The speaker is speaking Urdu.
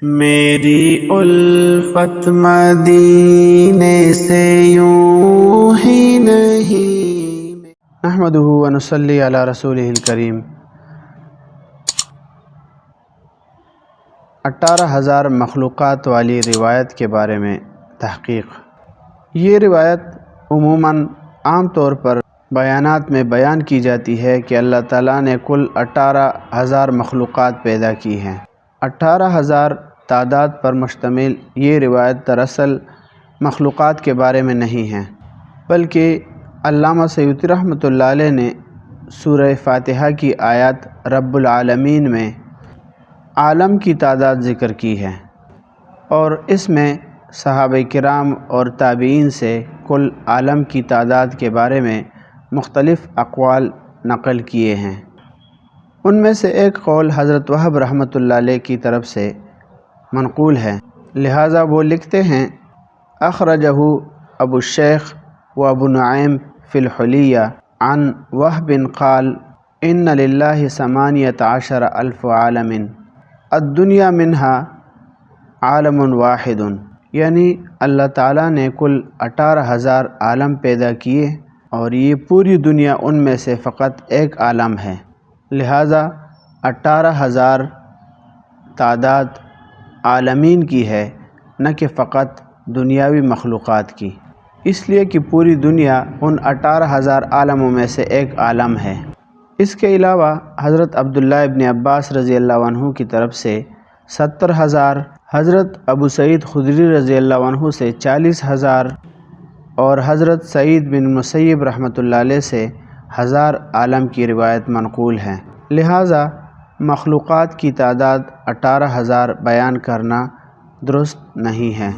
میری الفت مدینے سے یوں ہی نہیں۔ نحمدہ و نصلی علی رسولہ الکریم۔ 18,000 مخلوقات والی روایت کے بارے میں تحقیق۔ یہ روایت عموماً عام طور پر بیانات میں بیان کی جاتی ہے کہ اللہ تعالیٰ نے کل 18,000 مخلوقات پیدا کی ہیں۔ 18,000 تعداد پر مشتمل یہ روایت دراصل مخلوقات کے بارے میں نہیں ہے، بلکہ علامہ سیوطی رحمۃ اللہ علیہ نے سورہ فاتحہ کی آیات رب العالمین میں عالم کی تعداد ذکر کی ہے، اور اس میں صحابہ کرام اور تابعین سے کل عالم کی تعداد کے بارے میں مختلف اقوال نقل کیے ہیں۔ ان میں سے ایک قول حضرت وہب رحمۃ اللہ علیہ کی طرف سے منقول ہے، لہٰذا وہ لکھتے ہیں: اخرجہ ابو الشیخ و ابو نعیم فی الحلیہ عن وہب قال ان للہ 18,000 عالم الدنیا منہا عالم واحد، یعنی اللہ تعالیٰ نے کل 18,000 عالم پیدا کیے اور یہ پوری دنیا ان میں سے فقط ایک عالم ہے، لہٰذا 18,000 تعداد عالمین کی ہے، نہ کہ فقط دنیاوی مخلوقات کی، اس لیے کہ پوری دنیا ان 18,000 عالموں میں سے ایک عالم ہے۔ اس کے علاوہ حضرت عبداللہ ابن عباس رضی اللہ عنہ کی طرف سے 70,000، حضرت ابو سعید خدری رضی اللہ عنہ سے 40,000 اور حضرت سعید بن مسیب رحمۃ اللہ علیہ سے 1000 عالم کی روایت منقول ہے، لہٰذا مخلوقات کی تعداد 18,000 بیان کرنا درست نہیں ہے۔